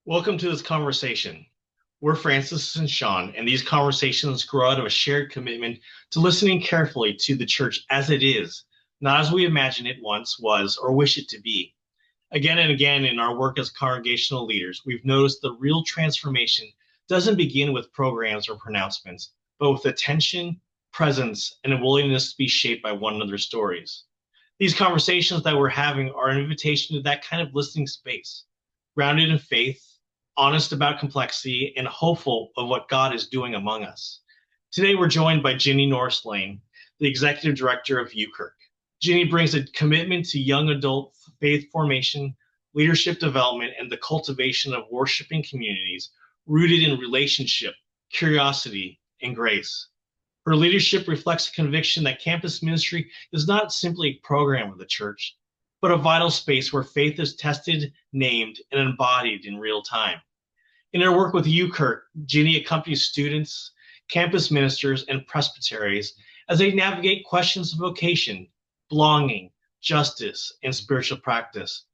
Welcome to this conversation. We're Francis and Sean, and these conversations grow out of a shared commitment to listening carefully to the church as it is, not as we imagine it once was or wish it to be. Again and again in our work as congregational leaders, we've noticed the real transformation doesn't begin with programs or pronouncements, but with attention, presence, and a willingness to be shaped by one another's stories. These conversations that we're having are an invitation to that kind of listening space, grounded in faith, honest about complexity, and hopeful of what God is doing among us. Today, we're joined by Gini Norris Lane, the executive director of UKirk. Gini brings a commitment to young adult faith formation, leadership development, and the cultivation of worshiping communities rooted in relationship, curiosity, and grace. Her leadership reflects a conviction that campus ministry is not simply a program of the church, but a vital space where faith is tested, named, and embodied in real time. In her work with UKirk, Gini accompanies students, campus ministers, and presbyteries as they navigate questions of vocation, belonging, justice, and spiritual practice.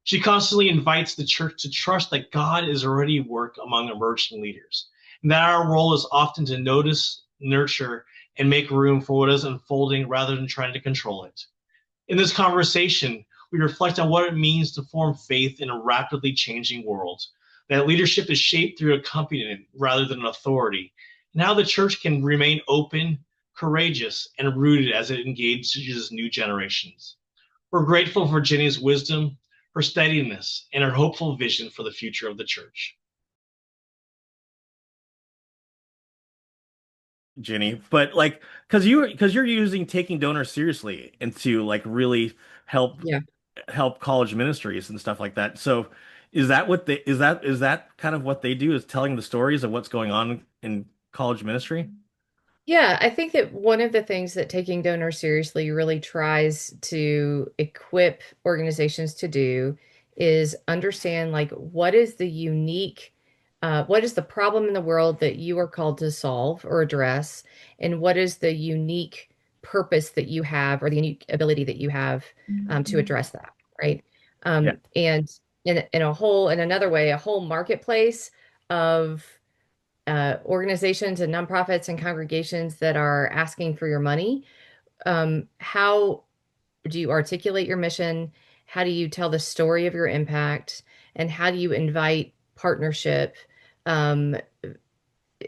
She constantly invites the church to trust that God is already at work among emerging leaders, and that our role is often to notice, nurture, and make room for what is unfolding rather than trying to control it. In this conversation, we reflect on what it means to form faith in a rapidly changing world, that leadership is shaped through accompaniment rather than authority, and how the church can remain open, courageous, and rooted as it engages new generations. We're grateful for Jenny's wisdom, her steadiness, and her hopeful vision for the future of the church. Ginny, but like because you're using taking donors seriously and to like really help Yeah. help college ministries and stuff like that. So is that kind of what they do, is telling the stories of what's going on in college ministry? Yeah, I think that one of the things that Taking Donors Seriously really tries to equip organizations to do is understand like what is the problem in the world that you are called to solve or address, and what is the unique purpose that you have or the unique ability that you have to address that, right? Yeah. And in another way, a whole marketplace of organizations and nonprofits and congregations that are asking for your money. How do you articulate your mission? How do you tell the story of your impact? And how do you invite partnership um,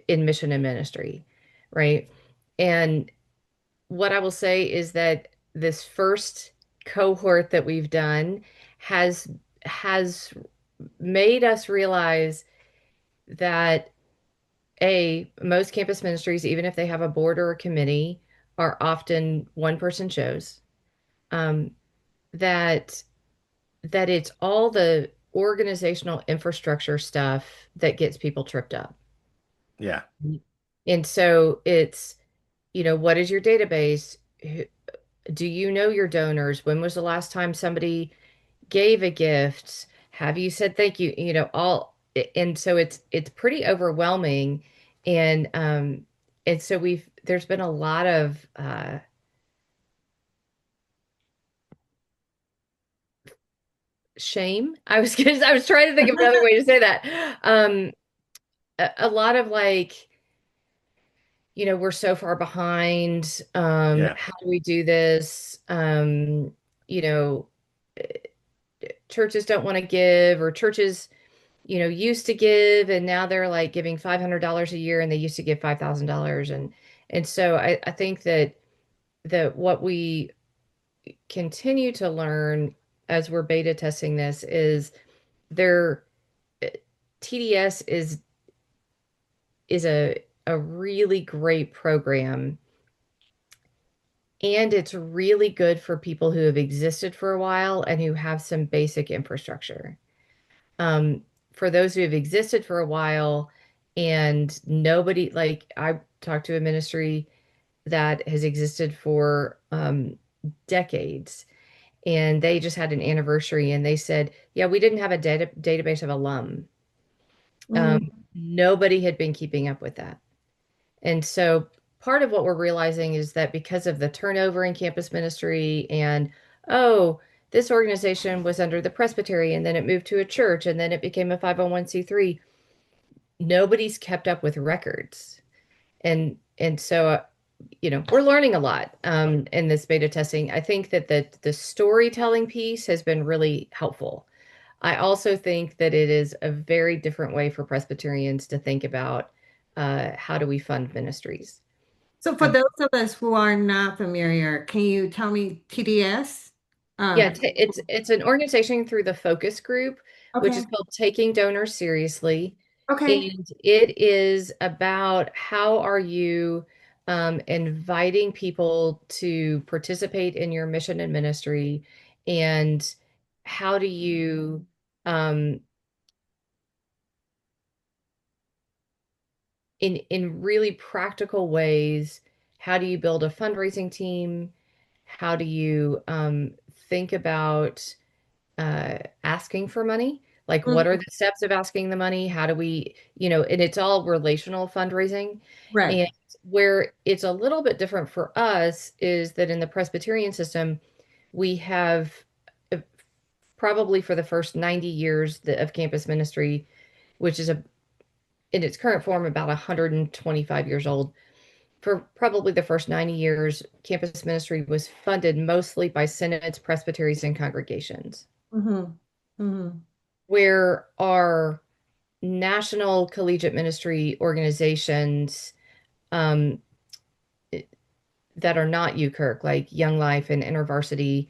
in mission and ministry, right? And what I will say is that this first cohort that we've done has has made us realize that most campus ministries, even if they have a board or a committee, are often one person shows. Um, that that it's all the organizational infrastructure stuff that gets people tripped up. Yeah. And so it's, what is your database? Do you know your donors? When was the last time somebody gave a gift? Have you said thank you? All, and so it's pretty overwhelming. And so there's been a lot of shame. I was trying to think of another way to say that. A lot of like, we're so far behind. Yeah. How do we do this? You know, churches don't want to give, or churches, used to give, and now they're like giving $500 a year, and they used to give $5,000. And so I think that what we continue to learn as we're beta testing this is there TDS is a really great program, and it's really good for people who have existed for a while and who have some basic infrastructure. For those who have existed for a while and nobody, like I talked to a ministry that has existed for decades, and they just had an anniversary, and they said, yeah, we didn't have a database of alum. Mm, Nobody had been keeping up with that. And so part of what we're realizing is that because of the turnover in campus ministry and, oh, this organization was under the presbytery and then it moved to a church and then it became a 501c3. Nobody's kept up with records. And so we're learning a lot in this beta testing. I think that the storytelling piece has been really helpful. I also think that it is a very different way for Presbyterians to think about how do we fund ministries. So for Um, those of us who are not familiar, can you tell me TDS? yeah, Um, it's an organization through the focus group, which is okay, called Taking Donors Seriously. okay. And it is about how are you inviting people to participate in your mission and ministry, and how do you um, in really practical ways, how do you build a fundraising team? How do you think about asking for money? Like, what are Mhm. the steps of asking the money? How do we, and it's all relational fundraising. Right. And where it's a little bit different for us is that in the Presbyterian system, we have uh, probably for the first 90 years of campus ministry, which is in its current form about 125 years old. For probably the first 90 years, campus ministry was funded mostly by synods, presbyteries, and congregations, Mm-hmm. Mm-hmm. where our national collegiate ministry organizations um, that are not UKirk, like Young Life and InterVarsity,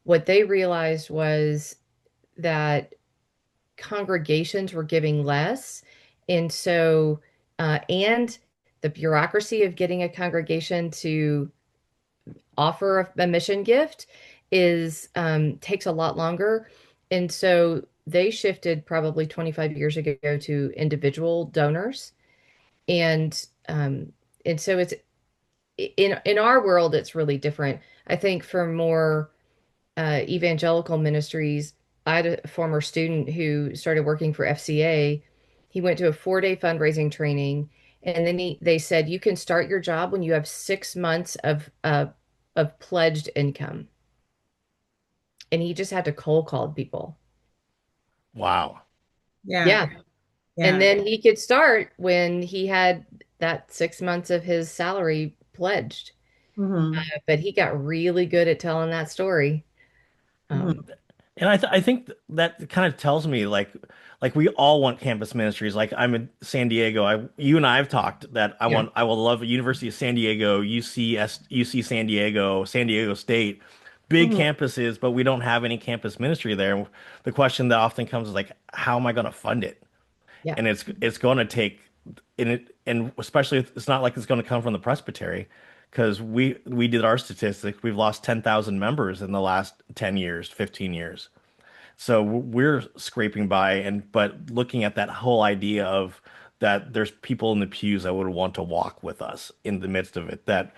what they realized was that congregations were giving less. And so, and the bureaucracy of getting a congregation to offer a mission gift is takes a lot longer. And so they shifted probably 25 years ago to individual donors. And and so it's in our world, it's really different. I think for more evangelical ministries, I had a former student who started working for FCA. He went to a 4-day fundraising training, and then they said you can start your job when you have 6 months of pledged income, and he just had to cold call people. Wow. Yeah. Yeah, and Yeah. then he could start when he had that 6 months of his salary pledged. Mm-hmm. But he got really good at telling that story. Mm-hmm. And I think that kind of tells me like we all want campus ministries. Like I'm in San Diego. You and I have talked that Yeah. I will love University of San Diego, UC San Diego, San Diego State, big Mm-hmm. campuses, but we don't have any campus ministry there. The question that often comes is like, how am I going to fund it? Yeah. And it's going to take and especially it's not like it's going to come from the presbytery because we did our statistics. We've lost 10,000 members in the last 10 years, 15 years. So we're scraping by but looking at that whole idea of that there's people in the pews that would want to walk with us in the midst of it. That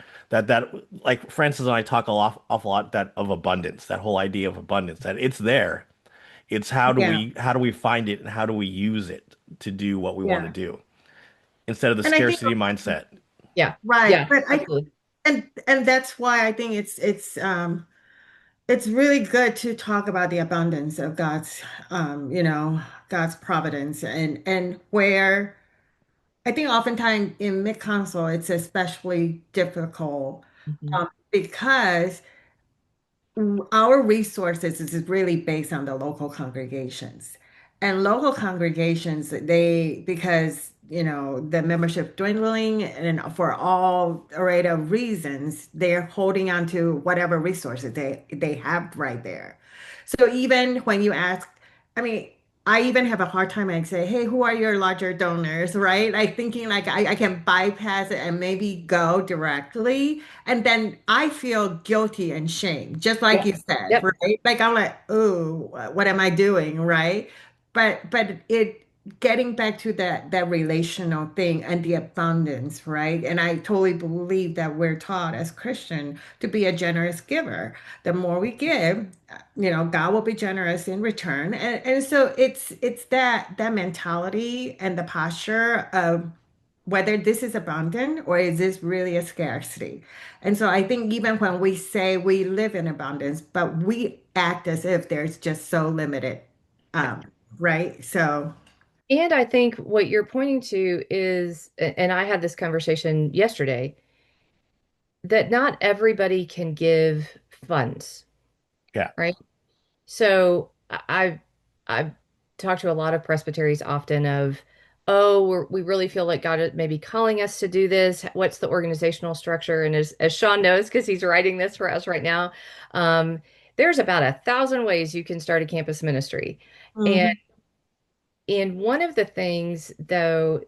like Francis and I talk awful lot that of abundance, that whole idea of abundance, that it's there. It's Yeah. how do we find it and how do we use it to do what we want to Yeah. do instead of the And I think scarcity mindset. Yeah. right, Yeah. but I Absolutely. and that's why I think it's really good to talk about the abundance of God's God's providence and where I think oftentimes in mid-council it's especially difficult Mhm. because our resources is really based on the local congregations. And local congregations, they, because, the membership dwindling and for all array of reasons, they're holding on to whatever resources they have right there. So even when you ask, I mean, I even have a hard time. I say, hey, who are your larger donors, right? Like thinking like I can bypass it and maybe go directly. And then I feel guilty and shame, just like Yeah. you said, Yep. right? Like I'm like, oh, what am I doing, right? But it getting back to that relational thing and the abundance, right? And I totally believe that we're taught as Christian to be a generous giver. The more we give, God will be generous in return. And so it's that mentality and the posture of whether this is abundant or is this really a scarcity. And so I think even when we say we live in abundance, but we act as if there's just so limited, um, right? So, And I think what you're pointing to is, and I had this conversation yesterday, that not everybody can give funds, Yeah. right? So I've talked to a lot of presbyteries often of, oh, we really feel like God may be calling us to do this. What's the organizational structure? And as Sean knows, because he's writing this for us right now, um, there's about 1,000 ways you can start a campus ministry. And mhm, one of the things, though,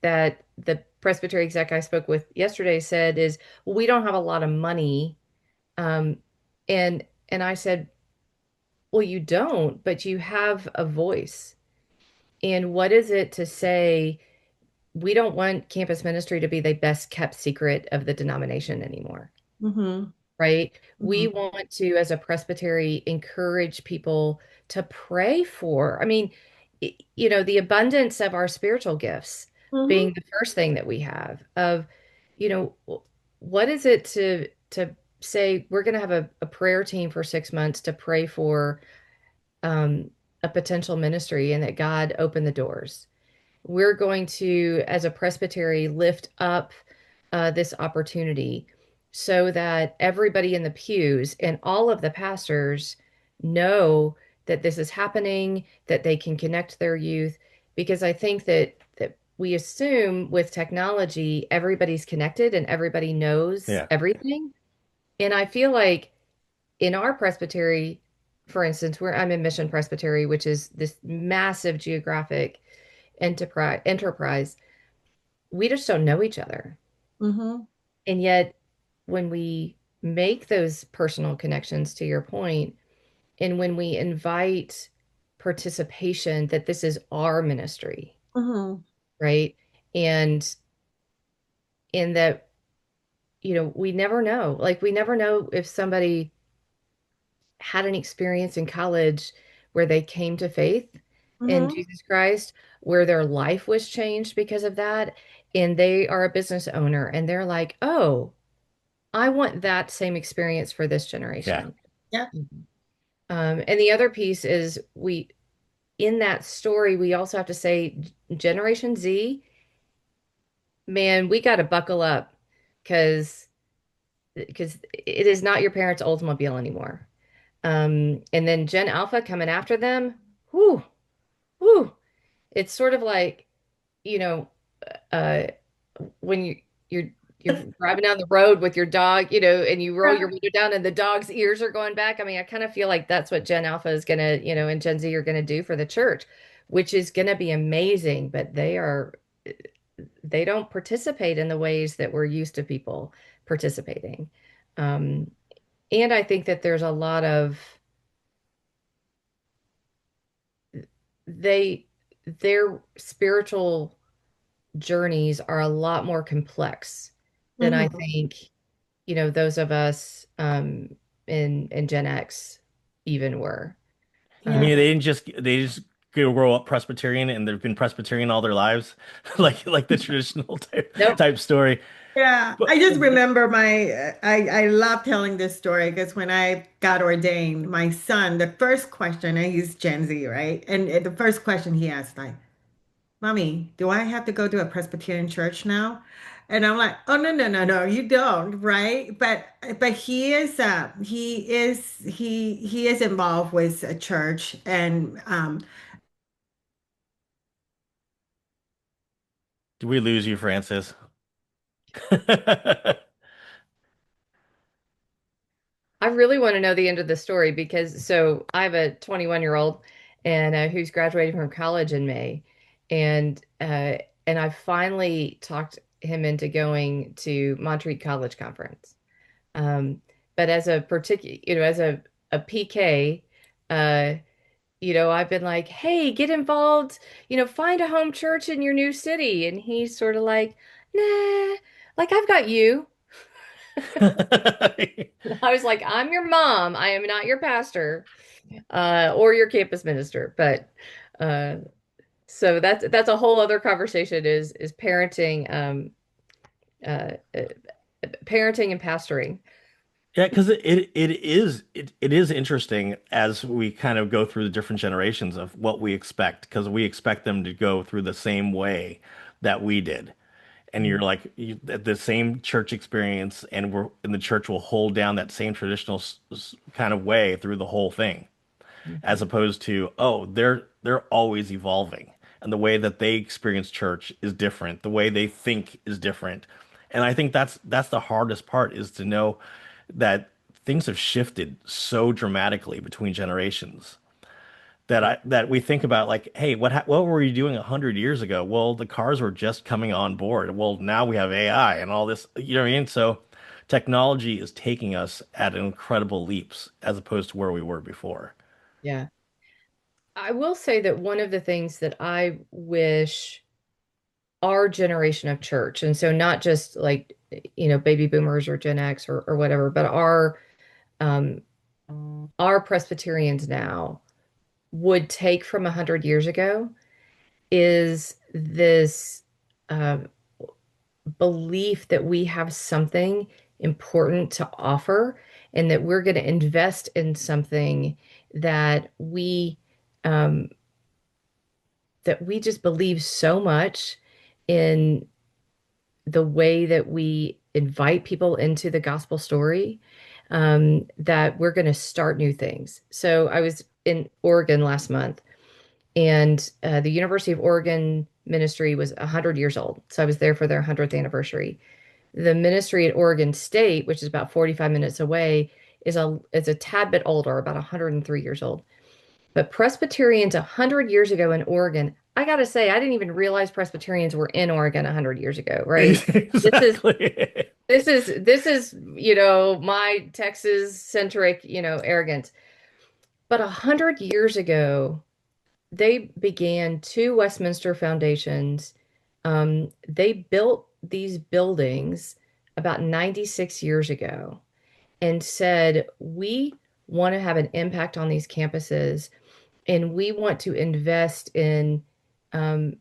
that the presbytery exec I spoke with yesterday said is, well, we don't have a lot of money. Um, and I said, well, you don't, but you have a voice. And what is it to say, we don't want campus ministry to be the best kept secret of the denomination anymore, mhm, right? We mhm, want to, as a presbytery, encourage people to pray for. I mean, the abundance of our spiritual gifts mhm, being the first thing that we have of, what is it to say we're going to have a prayer team for 6 months to pray for um, a potential ministry and that God opened the doors. We're going to, as a presbytery, lift up this opportunity so that everybody in the pews and all of the pastors know that this is happening, that they can connect their youth. Because I think that we assume with technology, everybody's connected and everybody knows Yeah. everything. And I feel like in our presbytery, for instance, where I'm in Mission Presbytery, which is this massive geographic enterprise, we just don't know each other. mhm, And yet, when we make those personal connections, to your point, and when we invite participation, that this is our ministry, mhm, right? And in that, we never know. Like, we never know if somebody had an experience in college where they came to faith in mhm, Jesus Christ, where their life was changed because of that, and they are a business owner and they're like, "Oh, I want that same experience for this Yeah. generation." yeah, Mhm. And the other piece is in that story, we also have to say, Generation Z, man, we got to buckle up because it is not your parents' Oldsmobile anymore. And then Gen Alpha coming after them, whoo, whoo. It's sort of like, you know, uh, when you're you're driving down the road with your dog, and you roll yeah, your window down and the dog's ears are going back. I mean, I kind of feel like that's what Gen Alpha is gonna, and Gen Z are gonna do for the church, which is gonna be amazing, but they don't participate in the ways that we're used to people participating. Um, and I think that there's a lot of they their spiritual journeys are a lot more complex than I mhm, think, those of us in Gen X even were. You Um, yeah. mean they just grow up Presbyterian and they've been Presbyterian all their lives, like the traditional type nope, type story. Yeah, But I just remember I love telling this story because when I got ordained, my son, the first question, and he's Gen Z, right? And the first question he asked, like, Mommy, do I have to go to a Presbyterian church now? And I'm like, oh no, no, no, no, you don't, right? But he is involved with a church and do we lose you, Francis? I really want to know the end of the story because so I have a 21-year-old and who's graduating from college in May, and I finally talked him into going to Montreat College Conference. Um, but as a particular, as a PK, uh, I've been like, hey, get involved, find a home church in your new city. And he's sort of like, nah, like I've got you. I was like, I'm your mom. I am not your pastor, or your campus minister. But uh, So that's a whole other conversation is parenting parenting and pastoring. Yeah, because it is interesting as we kind of go through the different generations of what we expect, because we expect them to go through the same way that we did. And you're like the same church experience, and the church will hold down that same traditional kind of way through the whole thing, as Mhm. opposed to, oh, they're always evolving, and the way that they experience church is different, the way they think is different. And I think that's the hardest part, is to know that things have shifted so dramatically between generations, that we think about, like, hey, what were you doing 100 years ago? Well, the cars were just coming on board. Well, now we have AI and all this, you know what I mean? So technology is taking us at incredible leaps as opposed to where we were before. Yeah. I will say that one of the things that I wish our generation of church, and so not just like, baby boomers or Gen X or whatever, but um, our Presbyterians now would take from 100 years ago is this uh, belief that we have something important to offer and that we're going to invest in something that um, we just believe so much in the way that we invite people into the gospel story, that we're going to start new things. So I was in Oregon last month, and the University of Oregon ministry was 100 years old. So I was there for their 100th anniversary. The ministry at Oregon State, which is about 45 minutes away, is a tad bit older, about 103 years old. But Presbyterians 100 years ago in Oregon, I got to say, I didn't even realize Presbyterians were in Oregon 100 years ago, right? This is Exactly. this is, my Texas centric, arrogance. But 100 years ago, they began two Westminster foundations. They built these buildings about 96 years ago and said, we want to have an impact on these campuses, and we want to invest um,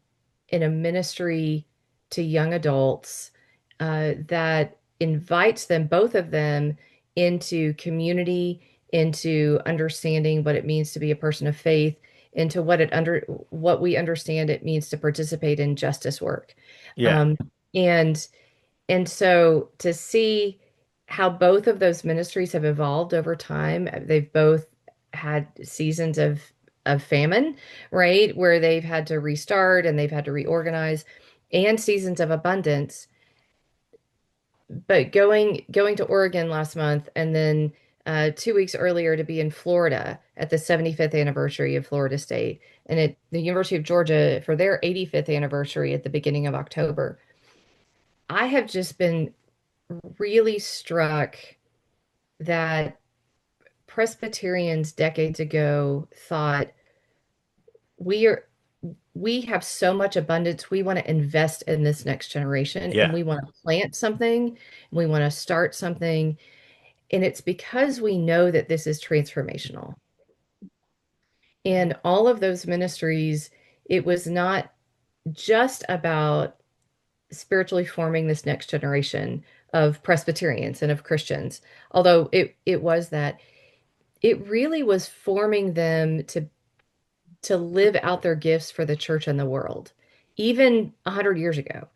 in a ministry to young adults that invites them, both of them, into community, into understanding what it means to be a person of faith, into what we understand it means to participate in justice work. Yeah. Um, and and so to see how both of those ministries have evolved over time, they've both had seasons of famine, right? Where they've had to restart and they've had to reorganize, and seasons of abundance. But going to Oregon last month, and then 2 weeks earlier to be in Florida at the 75th anniversary of Florida State, and at the University of Georgia for their 85th anniversary at the beginning of October. I have just been really struck that Presbyterians decades ago thought, we are we have so much abundance, we want to invest in this next generation, and Yeah. we want to plant something, and we want to start something. And it's because we know that this is transformational. And all of those ministries, it was not just about spiritually forming this next generation of Presbyterians and of Christians, although it was that. It really was forming them to live out their gifts for the church and the world, even 100 years ago.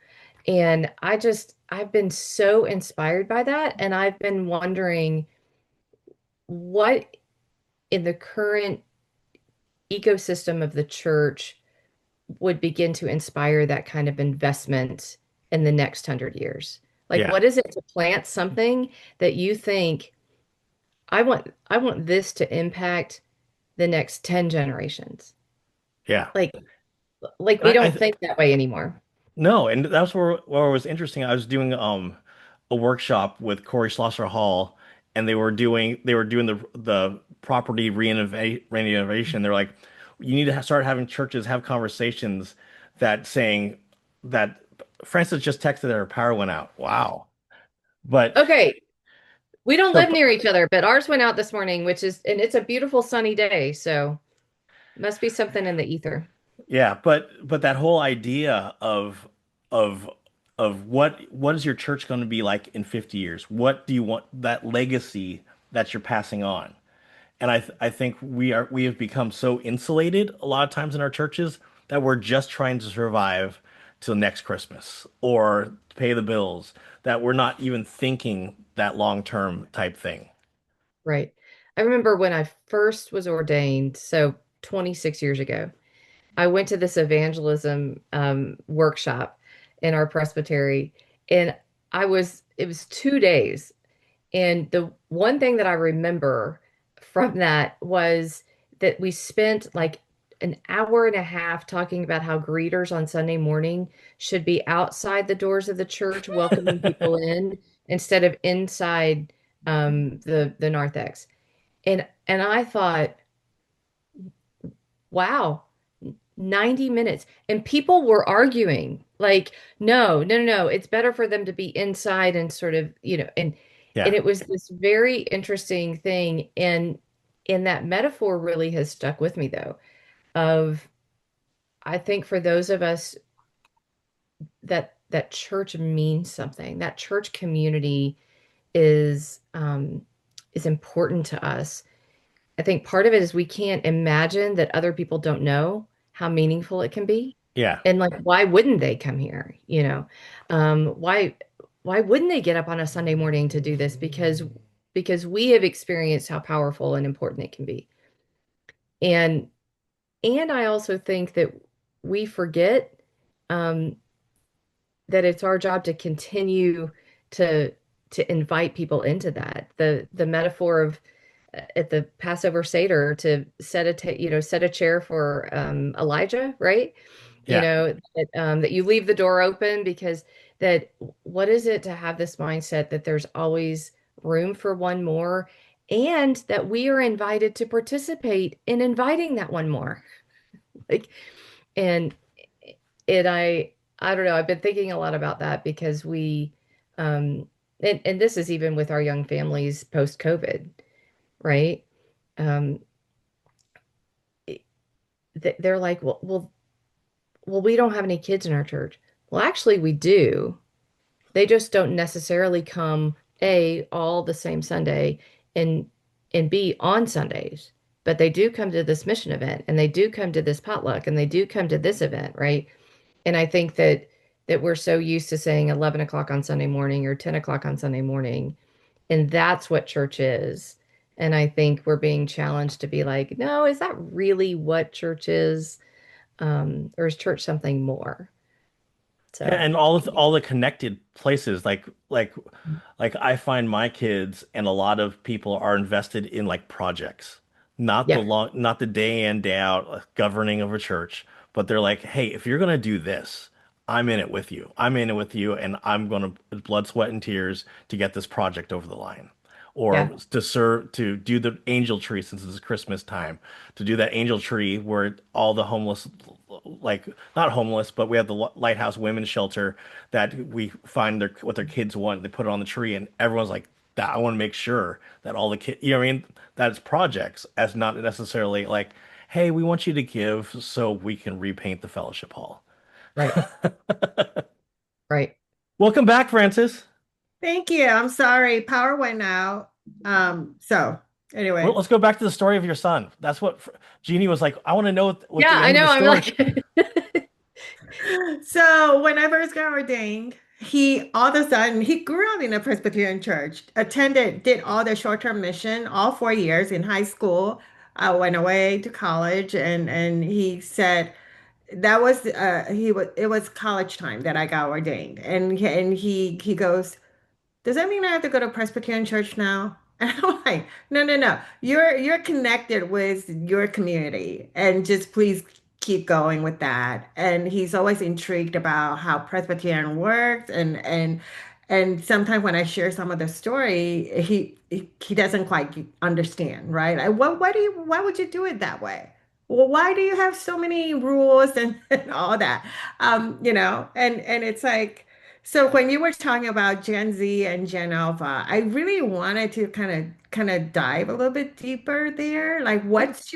And I've been so inspired by that. And I've been wondering what in the current ecosystem of the church would begin to inspire that kind of investment in the next 100 years. Like, Yeah. what is it to plant something that you think, I want this to impact the next 10 generations? Yeah. Like, we I, don't think that way anymore. No, and that's where it was interesting. I was doing a workshop with Corey Schlosser Hall, and they were doing the property renovation. They're like, you need to start having churches have conversations that saying that Francis just texted that her power went out. Wow. But Okay, we don't so live near each other, but ours went out this morning, and it's a beautiful sunny day, so must be something in the ether. Yeah, but that whole idea of what is your church going to be like in 50 years? What do you want that legacy that you're passing on? And I think we have become so insulated a lot of times in our churches that we're just trying to survive till next Christmas or pay the bills, that we're not even thinking that long-term type thing. Right. I remember when I first was ordained, so 26 years ago, I went to this evangelism workshop in our presbytery, and it was 2 days. And the one thing that I remember from that was that we spent like an hour and a half talking about how greeters on Sunday morning should be outside the doors of the church welcoming people in instead of inside the narthex. And I thought, wow, 90 minutes. And people were arguing like, no, no, no, no, it's better for them to be inside and sort of, and Yeah. it was this very interesting thing. And that metaphor really has stuck with me though, of I think for those of us that church means something, that church community is important to us. I think part of it is we can't imagine that other people don't know how meaningful it can be. Yeah. And like, why wouldn't they come here? Why wouldn't they get up on a Sunday morning to do this? Because we have experienced how powerful and important it can be. And and I also think that we forget um, that it's our job to continue to invite people into that. The metaphor of at the Passover Seder to set a chair for Elijah, right? Yeah. That you leave the door open because that what is it to have this mindset that there's always room for one more and that we are invited to participate in inviting that one more. Like and it I don't know, I've been thinking a lot about that because and this is even with our young families post COVID, right? Um, they're like, well, we don't have any kids in our church. Well, actually, we do. They just don't necessarily come A, all the same Sunday and B, on Sundays. But they do come to this mission event and they do come to this potluck and they do come to this event, right? And I think that we're so used to saying 11 o'clock on Sunday morning or 10 o'clock on Sunday morning, and that's what church is. And I think we're being challenged to be like, no, is that really what church is? Or is church something more? Yeah, So, and all the connected places like I find my kids and a lot of people are invested in like projects, yeah, not the day in day out governing of a church, but they're like, hey, if you're gonna do this, I'm in it with you. I'm in it with you, and I'm gonna blood, sweat, and tears to get this project over the line. Or yeah, to serve to do the angel tree since it's Christmas time, to do that angel tree where all the homeless, like not homeless, but we have the Lighthouse Women's Shelter that we find what their kids want. They put it on the tree, and everyone's like, "That I want to make sure that all the kids, you know what I mean? That it's projects as not necessarily like, hey, we want you to give so we can repaint the fellowship hall." right, right. Welcome back, Francis. Thank you. I'm sorry. Power went out. So Well, anyway. let's go back to the story of your son. That's what Jeannie was like. I want to know what Yeah, the I end of know. the I'm story. like, So when I first got ordained, he all of a sudden he grew up in a Presbyterian church, did all the short-term mission all 4 years in high school. I went away to college and he said that was he was it was college time that I got ordained. And he goes, does that mean I have to go to Presbyterian church now? And I'm like, no, no, no. You're connected with your community and just please keep going with that. And he's always intrigued about how Presbyterian works and sometimes when I share some of the story, he doesn't quite understand, right? Like, why would you do it that way? Well, why do you have so many rules and all that? And it's like so when you were talking about Gen Z and Gen Alpha, I really wanted to kind of dive a little bit deeper there. Like yeah. what's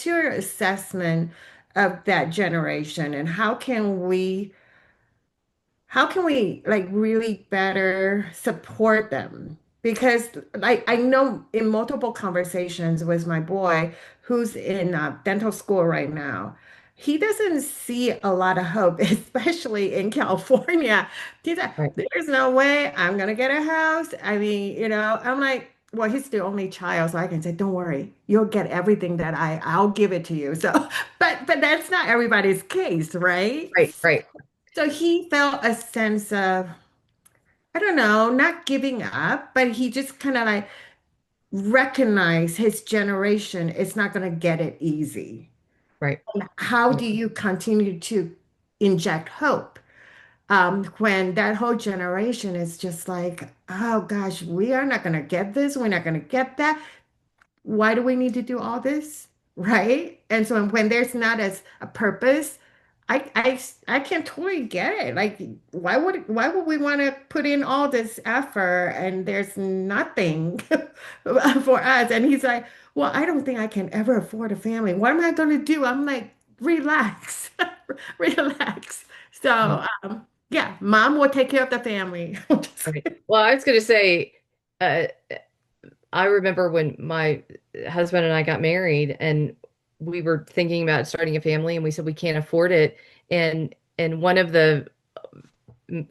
your assessment of that generation, and how can we like really better support them? Because like I know in multiple conversations with my boy who's in dental school right now, he doesn't see a lot of hope, especially in California. He's like, Right. there's no way I'm gonna get a house. I mean, I'm like, well, he's the only child, so I can say, don't worry, you'll get everything that I'll give it to you. So, but that's not everybody's case, right? Right. Right. So he felt a sense of, I don't know, not giving up, but he just kind of like recognized his generation is not going to get it easy. Right. How do you continue to inject hope when that whole generation is just like, oh gosh, we are not going to get this, we're not going to get that. Why do we need to do all this? Right? And so when there's not as a purpose, I can totally get it. Like, why would we want to put in all this effort and there's nothing for us? And he's like, well, I don't think I can ever afford a family. What am I going to do? I'm like, relax, relax. So, yeah, mom will take care of the family. Right. Well, I was going to say, uh, I remember when my husband and I got married and we were thinking about starting a family and we said we can't afford it. And one of the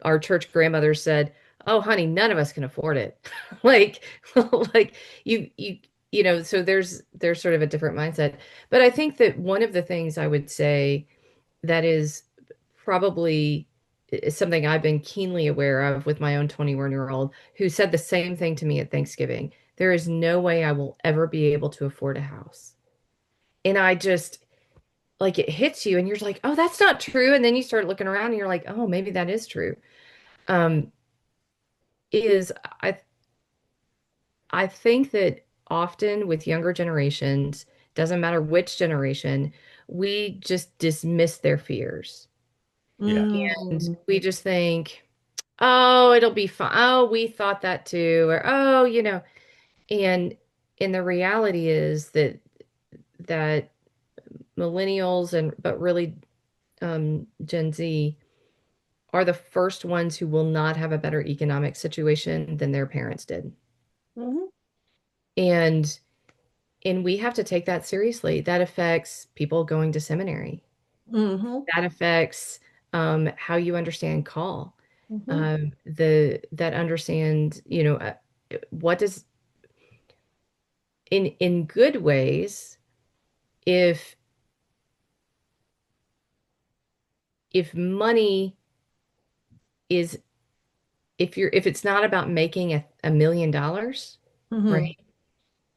our church grandmothers said, "Oh, honey, none of us can afford it." Like like you so there's sort of a different mindset. But I think that one of the things I would say that is probably is something I've been keenly aware of with my own 21-year-old who said the same thing to me at Thanksgiving. There is no way I will ever be able to afford a house. And I just like it hits you and you're like, oh, that's not true. And then you start looking around and you're like, oh, maybe that is true. Um, is I think that often with younger generations, doesn't matter which generation, we just dismiss their fears. Yeah. And Mm, we just think, oh, it'll be fine. Oh, we thought that too. Or, oh, and the reality is that millennials and but really Gen Z are the first ones who will not have a better economic situation than their parents did. mhm, And we have to take that seriously. That affects people going to seminary. mhm, That affects how you understand call. mhm, The that understand, what does in good ways, if money is if it's not about making $1 million, mhm. right?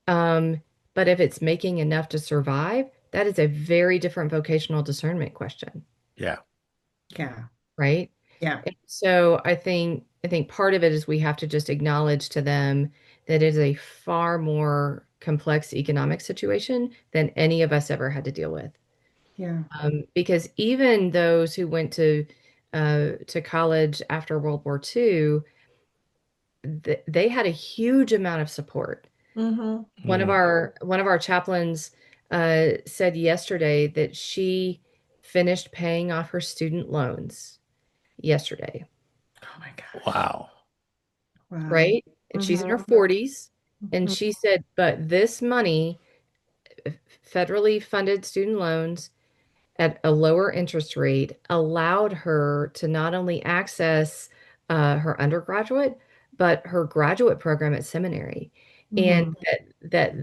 Um, but if it's making enough to survive, that is a very different vocational discernment question, Yeah. Yeah, right? yeah, And so I think part of it is we have to just acknowledge to them that it is a far more complex economic situation than any of us ever had to deal with. yeah. Because even those who went to college after World War II, they had a huge amount of support. Mhm. Mhm. One of our chaplains said yesterday that she finished paying off her student loans yesterday, Oh my gosh. Wow. Wow. right? And she's in her Mhm, 40s, and mhm, she said, but this money, federally funded student loans at a lower interest rate, allowed her to not only access her undergraduate, but her graduate program at seminary. And mhm, that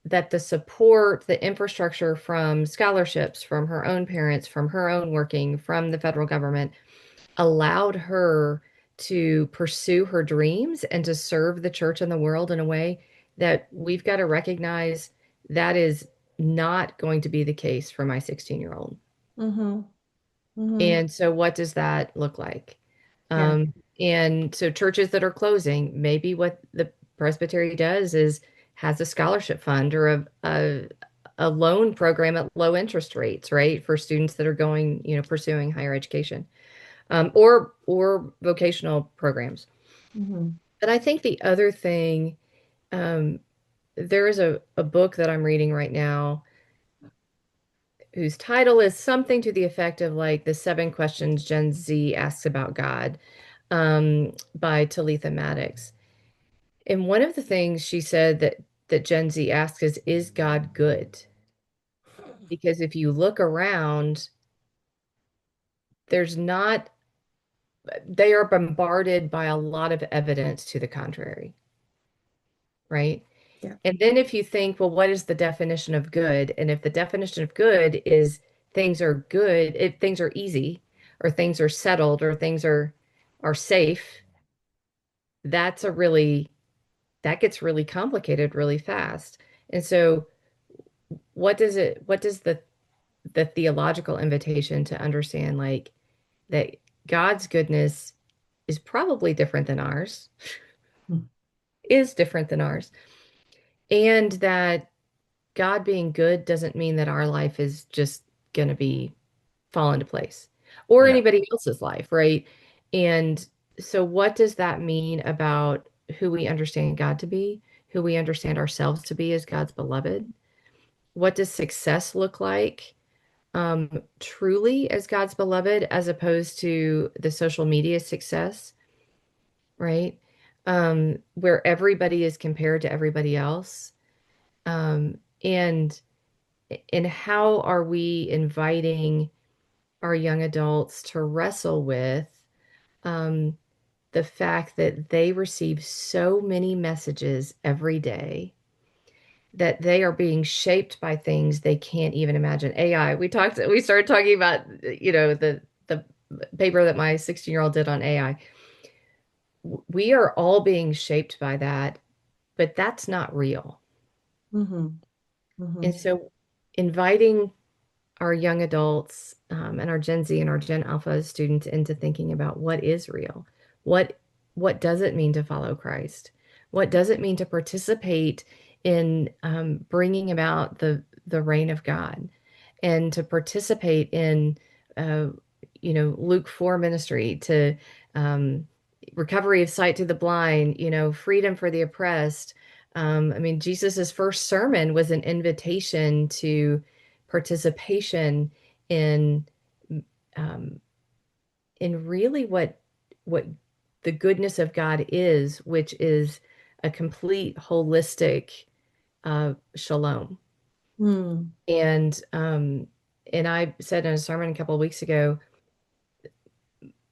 that the support, the infrastructure from scholarships, from her own parents, from her own working, from the federal government, allowed her to pursue her dreams and to serve the church and the world in a way that we've got to recognize that is not going to be the case for my 16-year-old. mhm, mhm. And so, what does that look like? Yeah. And so, churches that are closing, maybe what the presbytery does is has a scholarship fund or a loan program at low interest rates, right, for students that are going, pursuing higher education, or vocational programs. Mhm, But I think the other thing, there is a book that I'm reading right now whose title is something to the effect of like the 7 questions Gen Z asks about God, by Talitha Maddox. And one of the things she said that Gen Z asks is God good? Because if you look around, there's not, they are bombarded by a lot of evidence to the contrary, right? Yeah. And then if you think, well, what is the definition of good? And if the definition of good is things are good, if things are easy, or things are settled, or things are safe, that's a really that gets really complicated really fast. And so what does the theological invitation to understand like that God's goodness is probably different than ours, Mm. is different than ours, and that God being good doesn't mean that our life is just going to be fall into place or Yeah. anybody else's life, right? And so, what does that mean about who we understand God to be, who we understand ourselves to be as God's beloved? What does success look like, truly as God's beloved, as opposed to the social media success, right? Where everybody is compared to everybody else. And how are we inviting our young adults to wrestle with um, the fact that they receive so many messages every day that they are being shaped by things they can't even imagine. AI. We started talking about, the paper that my 16-year-old did on AI. We are all being shaped by that, but that's not real. Hmm. And Hmm. so inviting our young adults, and our Gen Z and our Gen Alpha students into thinking about what is real. What what does it mean to follow Christ? What does it mean to participate in, bringing about the reign of God, and to participate in, uh, Luke 4 ministry, to, um, recovery of sight to the blind, freedom for the oppressed. I mean, Jesus's first sermon was an invitation to participation in, um, really what the goodness of God is, which is a complete holistic, shalom. Mm. And I said in a sermon a couple of weeks ago,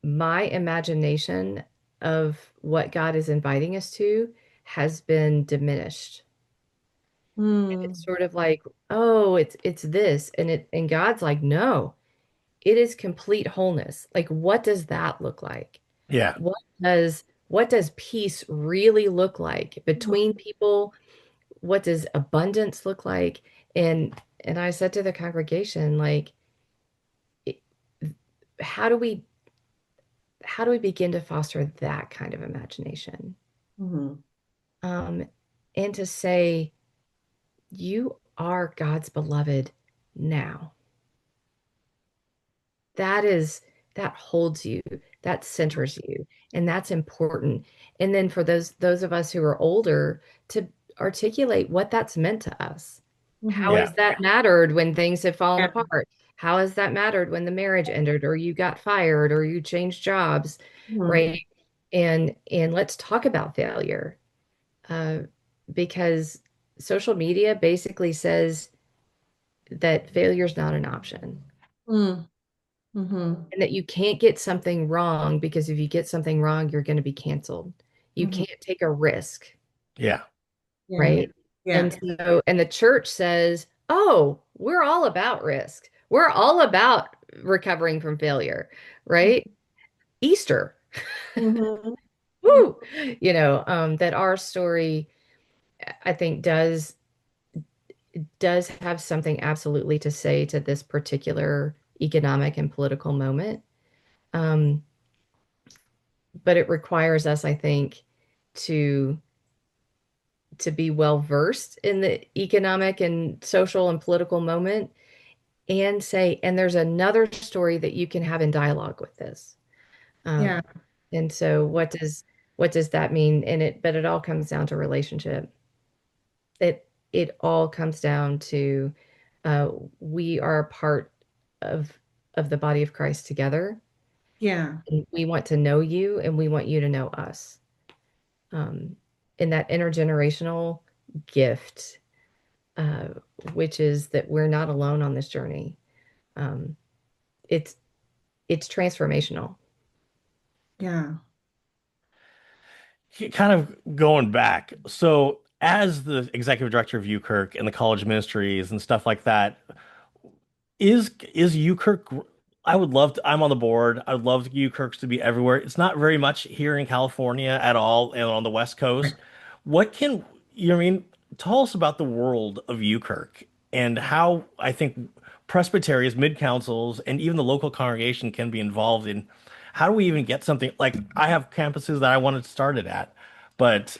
my imagination of what God is inviting us to has been diminished. It's Mm. sort of like, oh, it's this, and God's like, no, it is complete wholeness. Like, what does that look like? Yeah. What does peace really look like between people? What does abundance look like? And I said to the congregation, like, it- how do we begin to foster that kind of imagination? Mhm. Um, and to say, you are God's beloved now. That is, that holds you, that centers you, and that's important. And then for those of us who are older, to articulate what that's meant to us. How Mhm. Yeah. has that mattered when things have fallen Yeah. apart? How has that mattered when the marriage ended, or you got fired, or you changed jobs, Mhm. right? And let's talk about failure, uh, because social media basically says that failure is not an option, Mm. Mhm. and that you can't get something wrong, because if you get something wrong, you're going to be canceled. You Mhm. can't take a risk, Yeah. Yeah. right? Yeah. And the church says, "Oh, we're all about risk. We're all about recovering from failure," right? Easter. Mhm. Mhm. Woo! That our story, I think, does have something absolutely to say to this particular economic and political moment. Um, but it requires us, I think, to be well versed in the economic and social and political moment, and say, and there's another story that you can have in dialogue with this. Yeah. Um, and so what does that mean? But it all comes down to relationship. It all comes down to Uh, we are a part of the body of Christ together. Yeah. And we want to know you, and we want you to know us. Um, and that intergenerational gift, uh, which is that we're not alone on this journey. Um, it's it's transformational. Yeah. Kind of going back. So, as the executive director of UKirk and the college ministries and stuff like that, is UKirk? I would love to. I'm on the board. I would love UKirks to be everywhere. It's not very much here in California at all, and on the West Coast. What can you know? What I mean, tell us about the world of UKirk and how I think presbyteries, mid councils, and even the local congregation can be involved in. How do we even get something like I have campuses that I wanted to start it at, but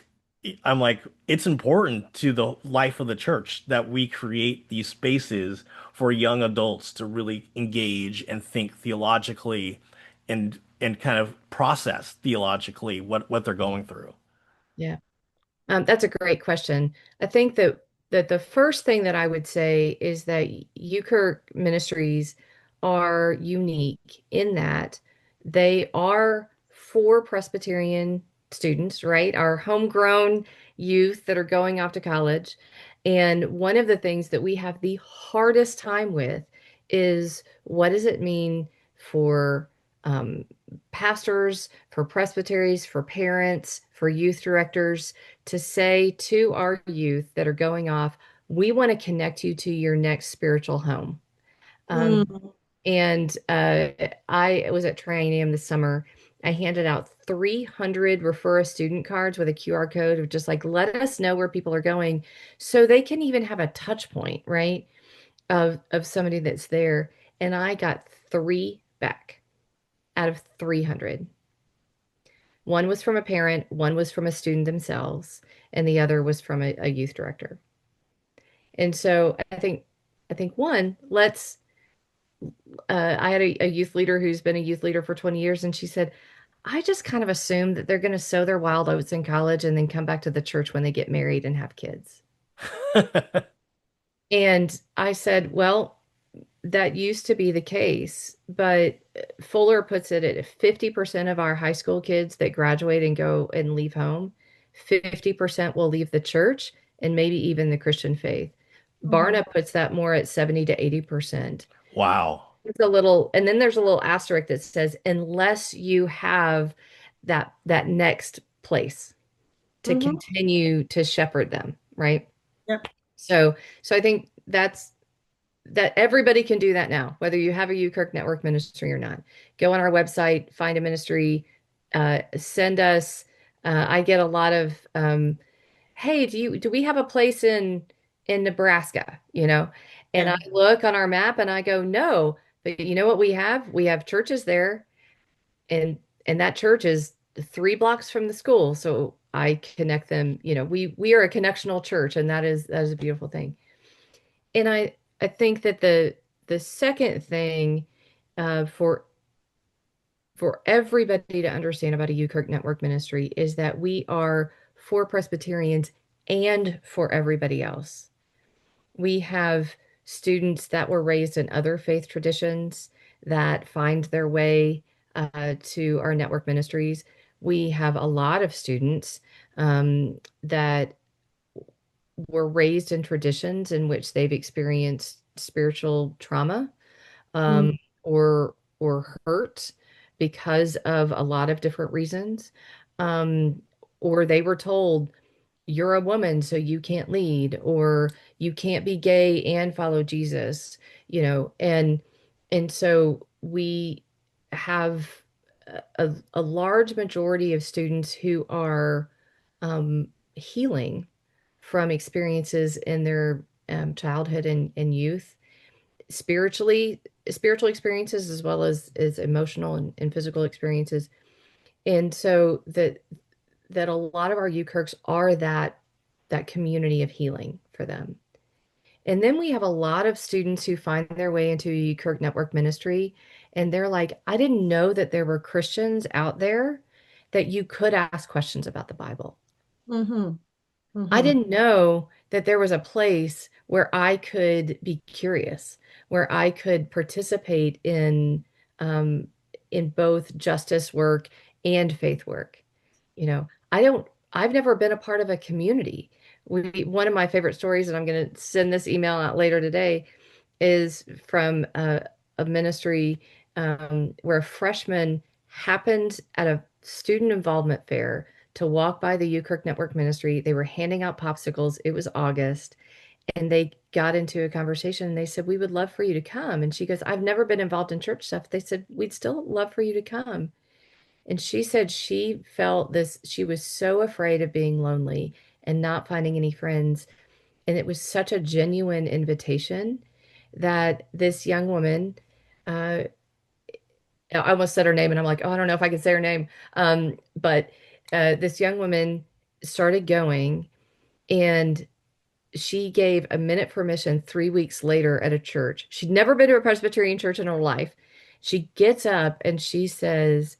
I'm like, it's important to the life of the church that we create these spaces for young adults to really engage and think theologically and kind of process theologically what they're going through. Yeah. That's a great question. I think that the first thing that I would say is that Euchre Ministries are unique in that they are for Presbyterian students, right? Our homegrown youth that are going off to college. And one of the things that we have the hardest time with is what does it mean for um, pastors, for presbyteries, for parents, for youth directors to say to our youth that are going off, we want to connect you to your next spiritual home. Um, Mm. and I was at Triennium this summer. I handed out 300 refer a student cards with a QR code of just like, let us know where people are going so they can even have a touch point, right? Of somebody that's there. And I got three back out of 300. One was from a parent, one was from a student themselves, and the other was from a youth director. And so I think one, let's I had a youth leader who's been a youth leader for 20 years, and she said, I just kind of assume that they're going to sow their wild oats in college and then come back to the church when they get married and have kids. And I said, well, that used to be the case, but Fuller puts it at 50% of our high school kids that graduate and go and leave home, 50% will leave the church and maybe even the Christian faith. Mhm. Barna puts that more at 70 to 80%. Wow. It's a little, and then there's a little asterisk that says, unless you have that next place to Mhm. continue to shepherd them, right? Yep. So I think that everybody can do that now, whether you have a UKirk network ministry or not. Go on our website, find a ministry, send us. I get a lot of, hey, do we have a place in Nebraska? And I Yeah. look on our map and I go, no, but you know what we have? We have churches there, and that church is 3 blocks from the school. So I connect them. We are a connectional church, and that is a beautiful thing. And I think that the second thing for everybody to understand about a UKirk network ministry is that we are for Presbyterians and for everybody else. We have students that were raised in other faith traditions that find their way to our network ministries. We have a lot of students that were raised in traditions in which they've experienced spiritual trauma Mm. um, or hurt because of a lot of different reasons. Um, or they were told, you're a woman, so you can't lead, or you can't be gay and follow Jesus, and so we have a large majority of students who are healing from experiences in their childhood and youth, spiritual experiences as well as emotional and physical experiences. And so that a lot of our UKirks are that community of healing for them. And then we have a lot of students who find their way into a UKirk network ministry, and they're like, I didn't know that there were Christians out there that you could ask questions about the Bible. Mhm. I Mhm. didn't know that there was a place where I could be curious, where I could participate um, in both justice work and faith work. You know, I've never been a part of a community. One of my favorite stories, and I'm going to send this email out later today, is from a ministry where a freshman happened at a student involvement fair to walk by the UKirk Network Ministry. They were handing out popsicles. It was August, and they got into a conversation and they said, "We would love for you to come." And she goes, "I've never been involved in church stuff." They said, "We'd still love for you to come." And she said she felt this, she was so afraid of being lonely and not finding any friends. And it was such a genuine invitation that this young woman, uh, I almost said her name and I'm like, oh, I don't know if I can say her name. But this young woman started going, and she gave a minute for mission 3 weeks later at a church. She'd never been to a Presbyterian church in her life. She gets up and she says,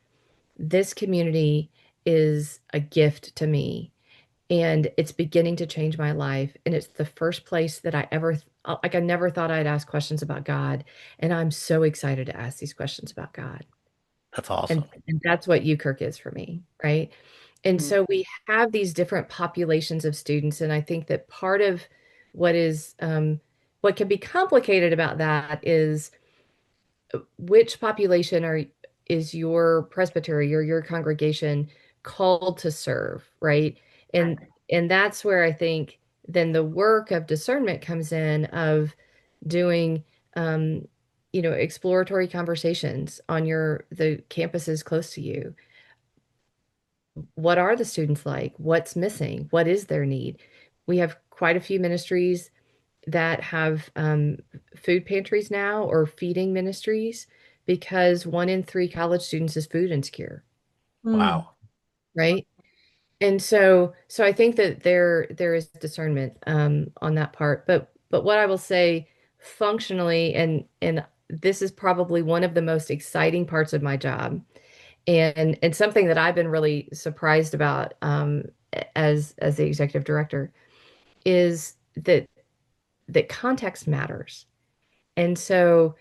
"This community is a gift to me, and it's beginning to change my life. And it's the first place that I ever, like, I never thought I'd ask questions about God. And I'm so excited to ask these questions about God." That's awesome. And that's what UKirk is for me, right? And Mm. so we have these different populations of students. And I think that part of what is, what can be complicated about that is which population is your presbytery or your congregation called to serve, right? Right. And that's where I think then the work of discernment comes in, of doing exploratory conversations on the campuses close to you. What are the students like? What's missing? What is their need? We have quite a few ministries that have food pantries now, or feeding ministries, because 1 in 3 college students is food insecure, Mm. Wow. right? And so I think that there is discernment on that part. But what I will say functionally, and this is probably one of the most exciting parts of my job, and something that I've been really surprised about as the executive director, is that context matters. And so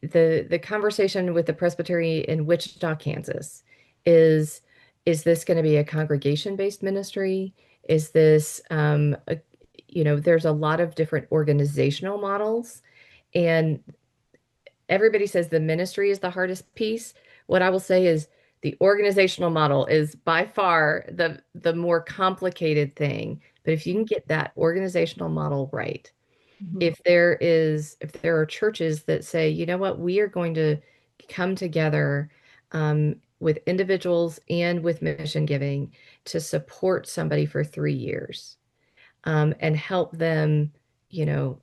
the conversation with the presbytery in Wichita, Kansas, is is this going to be a congregation-based ministry? Is this there's a lot of different organizational models, and everybody says the ministry is the hardest piece. What I will say is the organizational model is by far the more complicated thing. But if you can get that organizational model right, Mhm. if there are churches that say, you know what, we are going to come together with individuals and with mission giving to support somebody for 3 years, and help them, you know,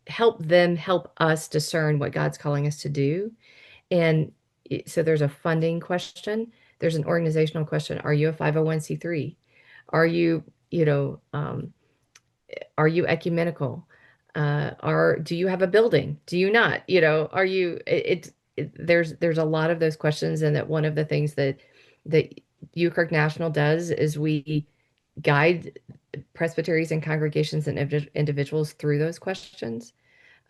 help them help us discern what God's calling us to do. And so there's a funding question, there's an organizational question. Are you a 501(c)(3)? Are you, are you ecumenical? Do you have a building? Do you not? Are you there's a lot of those questions, and that one of the things that UKirk National does is we guide presbyteries and congregations and individuals through those questions.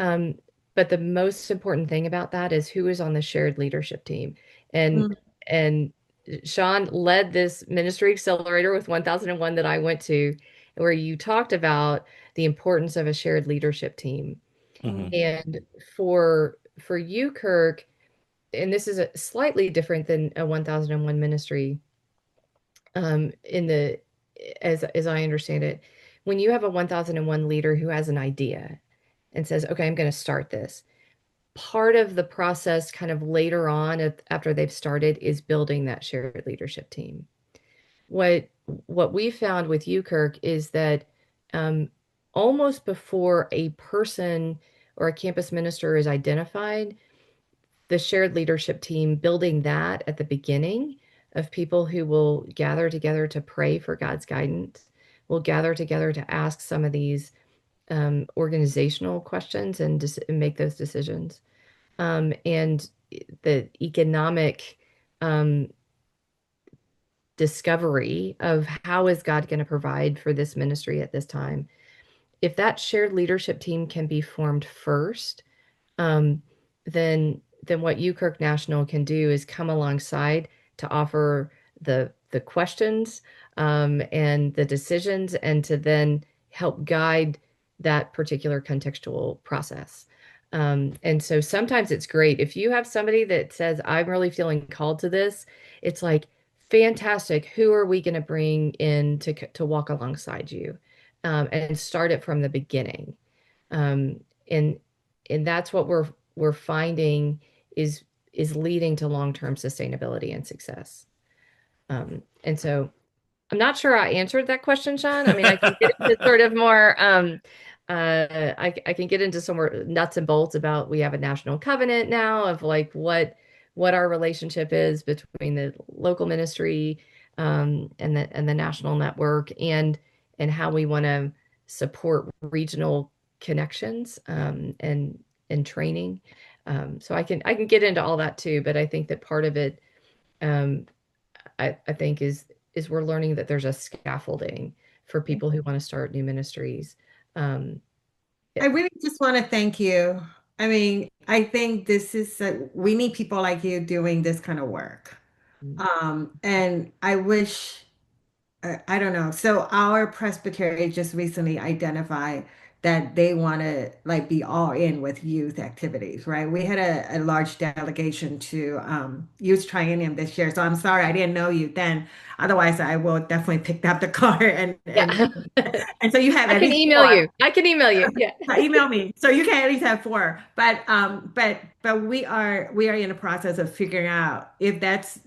Um, but the most important thing about that is who is on the shared leadership team. Mm. And Sean led this ministry accelerator with 1001 that I went to, where you talked about the importance of a shared leadership team. Hmm. And for you, Kirk, and this is slightly different than a 1001 ministry, in the as I understand it, when you have a 1001 leader who has an idea and says, "Okay, I'm going to start this," part of the process kind of later on, after they've started, is building that shared leadership team. What we found with you, Kirk, is that um, almost before a person or a campus minister is identified, the shared leadership team, building that at the beginning, of people who will gather together to pray for God's guidance, will gather together to ask some of these organizational questions, and make those decisions. And the economic um, discovery of how is God going to provide for this ministry at this time. If that shared leadership team can be formed first, um, then what UKirk National can do is come alongside to offer the questions and the decisions, and to then help guide that particular contextual process. And so sometimes it's great if you have somebody that says, "I'm really feeling called to this." It's like, fantastic. Who are we going to bring in to walk alongside you, and start it from the beginning? Um, and and that's what we're finding is is leading to long-term sustainability and success. And so I'm not sure I answered that question, Sean. I mean, I can get into sort of more I can get into some more nuts and bolts about we have a national covenant now of like what our relationship is between the local ministry and the national network, and how we want to support regional connections and training. So I can get into all that too, but I think that part of it um, I think is we're learning that there's a scaffolding for people who want to start new ministries. Um, I really just want to thank you. I mean, I think this is, we need people like you doing this kind of work. And I wish I don't know. So our presbytery just recently identified that they want to like be all in with youth activities, right? We had a large delegation to Youth Triennium this year. So I'm sorry I didn't know you then. Otherwise, I will definitely pick up the car yeah. and so you have I at can least email four. you. I can email you. Yeah. Email me so you can at least have four. But we are in the process of figuring out if that's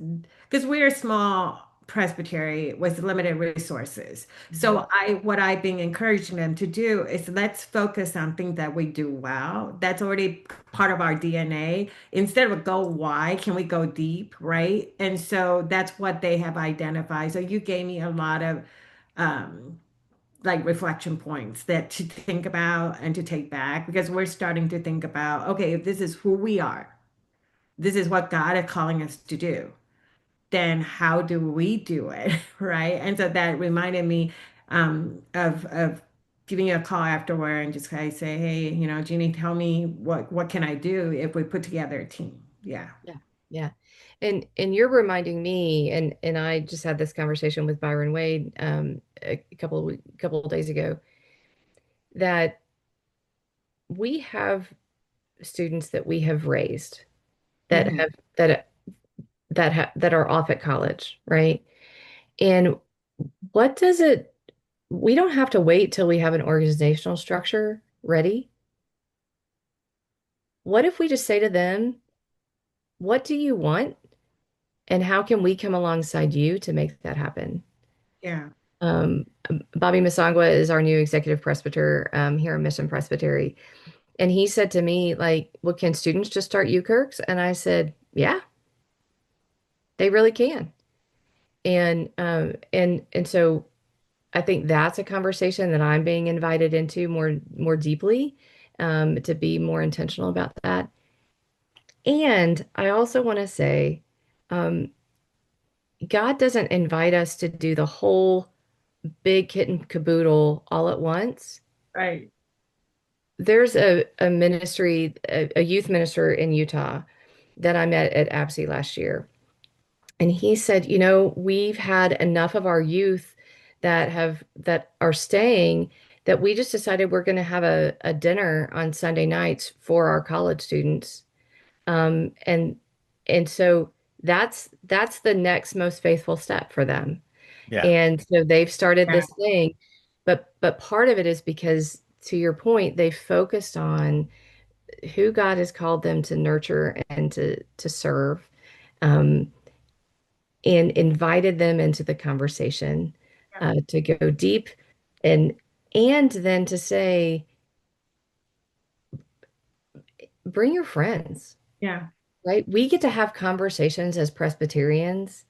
because we're a small presbytery with limited resources. So I what I've been encouraging them to do is let's focus on things that we do well. That's already part of our DNA. Instead of go wide, can we go deep, right? And so that's what they have identified. So you gave me a lot of um like reflection points that to think about and to take back because we're starting to think about, okay, if this is who we are, this is what God is calling us to do, then how do we do it? Right. And so that reminded me of giving you a call afterward and just kind of say, hey, Gini, tell me what can I do if we put together a team? Yeah. Yeah. Yeah. And you're reminding me, and I just had this conversation with Byron Wade couple of days ago, that we have students that we have raised that Mhm. have that are off at college, right? And what does it we don't have to wait till we have an organizational structure ready. What if we just say to them, what do you want? And how can we come alongside you to make that happen? Yeah. Um, Bobby Masangwa is our new executive presbyter here in Mission Presbytery. And he said to me, like, well, can students just start UKirks? And I said, yeah, they really can. And so I think that's a conversation that I'm being invited into more deeply, to be more intentional about that. And I also want to say, um, God doesn't invite us to do the whole big kit and caboodle all at once. Right. There's a ministry, a youth minister in Utah that I met at ABSI last year. And he said, we've had enough of our youth that are staying that we just decided we're going to have a dinner on Sunday nights for our college students. And so that's the next most faithful step for them. Yeah. And so they've started Yeah. this thing, but part of it is because, to your point, they focused on who God has called them to nurture and to serve, um, and invited them into the conversation, to go deep, and then to say, bring your friends, Yeah. right? We get to have conversations as Presbyterians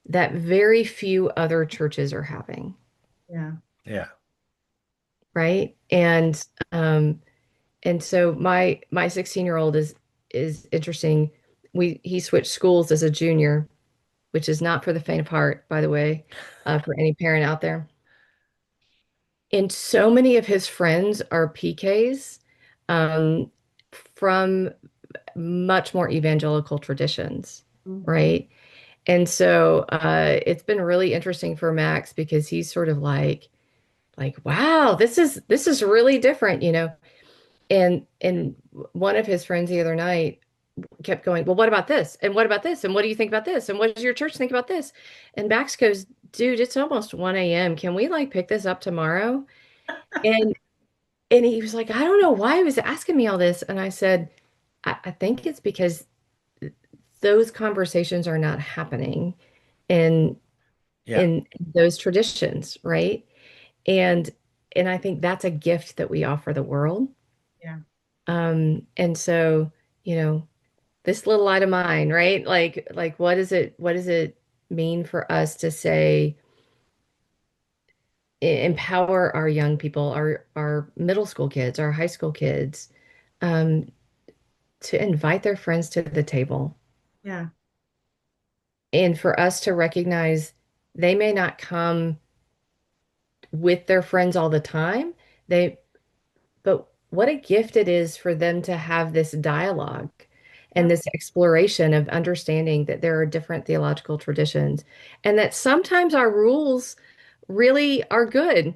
that very few other churches are having, Yeah. Yeah. right? And so my 16-year-old is interesting. He switched schools as a junior, which is not for the faint of heart, by the way, for any parent out there. And so many of his friends are PKs um, from much more evangelical traditions, right? And so it's been really interesting for Max because he's sort of like, wow, this is really different, you know. And one of his friends the other night kept going, well, what about this? And what about this? And what do you think about this? And what does your church think about this? And Max goes, dude, it's almost 1 a.m. Can we like pick this up tomorrow? And and he was like, I don't know why he was asking me all this. And I said, I think it's because those conversations are not happening in Yeah. in those traditions, right? And and I think that's a gift that we offer the world. Yeah. And so, you know, this little light of mine, right? Like what does it mean for us to say empower our young people, our middle school kids, our high school kids, um, to invite their friends to the table Yeah. and for us to recognize they may not come with their friends all the time. They But what a gift it is for them to have this dialogue and Yep. this exploration of understanding that there are different theological traditions and that sometimes our rules really are good.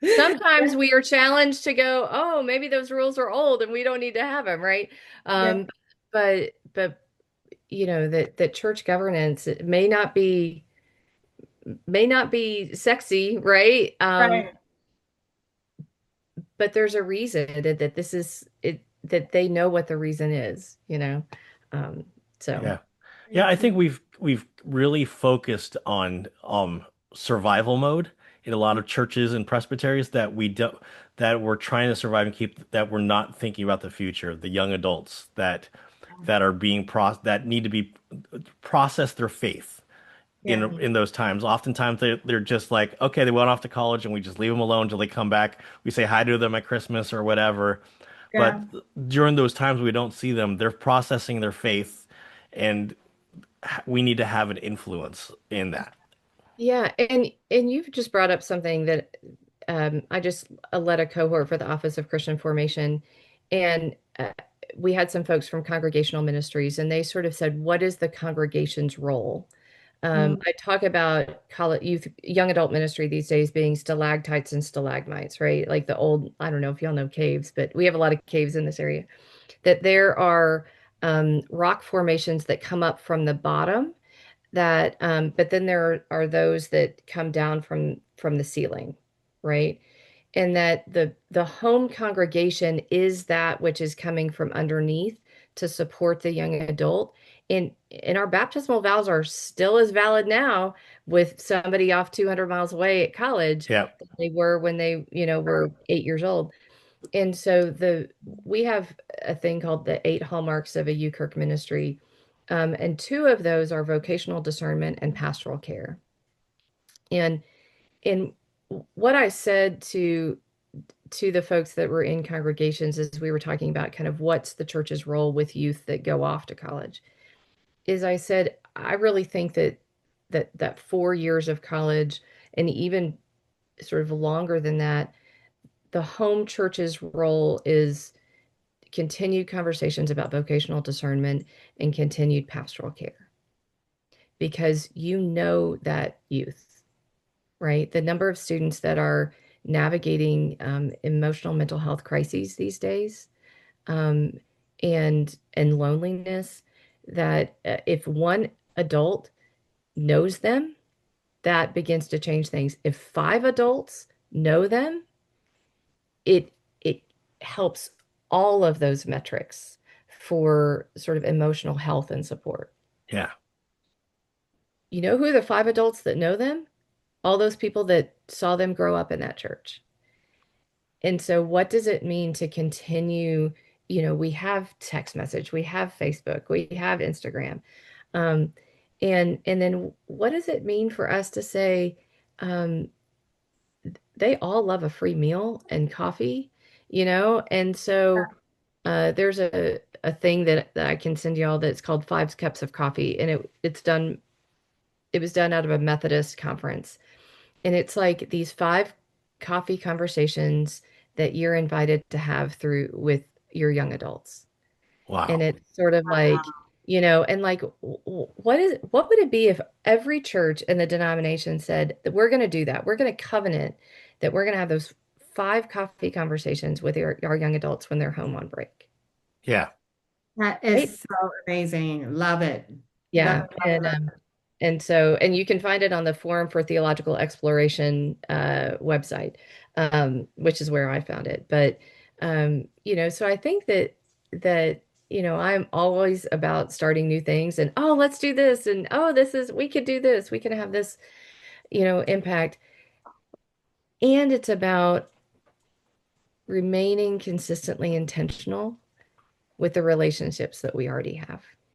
Sometimes we are challenged to go, oh, maybe those rules are old and we don't need to have them, right? Yeah. But you know that church governance may not be sexy, right? Right. But there's a reason that this is it that they know what the reason is, you know. Um, so Yeah. Yeah, I think we've really focused on survival mode in a lot of churches and presbyteries that we don't that we're trying to survive and keep that we're not thinking about the future, the young adults that are being that need to be process their faith Yeah. in those times. Oftentimes they're just like, okay, they went off to college and we just leave them alone until they come back. We say hi to them at Christmas or whatever. But Yeah. during those times we don't see them, they're processing their faith and we need to have an influence in that. yeah, and you've just brought up something that I just led a cohort for the Office of Christian Formation, and we had some folks from congregational ministries, and they sort of said, "What is the congregation's role?" Mm. I talk about college, youth, young adult ministry these days being stalactites and stalagmites, right? Like the old, I don't know if y'all know caves, but we have a lot of caves in this area. That there are rock formations that come up from the bottom that but then there are those that come down from the ceiling, right? And that the home congregation is that which is coming from underneath to support the young adult. And our baptismal vows are still as valid now with somebody off 200 miles away at college Yeah. than they were when they, were 8 years old. And so we have a thing called the 8 hallmarks of a UKirk ministry. And two of those are vocational discernment and pastoral care. And and what I said to the folks that were in congregations as we were talking about kind of what's the church's role with youth that go off to college, is I said, I really think that 4 years of college and even sort of longer than that, the home church's role is continued conversations about vocational discernment and continued pastoral care because you know that youth, right? The number of students that are navigating emotional mental health crises these days, um, and loneliness, that if one adult knows them, that begins to change things. If five adults know them, it helps all of those metrics for sort of emotional health and support. Yeah. You know who are the five adults that know them? All those people that saw them grow up in that church. And so what does it mean to continue? We have text message, we have Facebook, we have Instagram. Um, and then what does it mean for us to say, um, they all love a free meal and coffee, and so There's a thing that I can send y'all that's called Five Cups of Coffee, and it was done out of a Methodist conference. And it's like these five coffee conversations that you're invited to have through with your young adults. And Wow. it's sort of like, and like, what would it be if every church in the denomination said that we're going to do that? We're going to covenant that we're going to have those five coffee conversations with our young adults when they're home on break, Yeah. That right? is so amazing. Love it. Love Yeah. it, love it, love And you can find it on the Forum for Theological Exploration website, which is where I found it. But so I think that I'm always about starting new things and oh, let's do this and oh, we could do this, we can have this, impact. And it's about remaining consistently intentional with the relationships that we already have.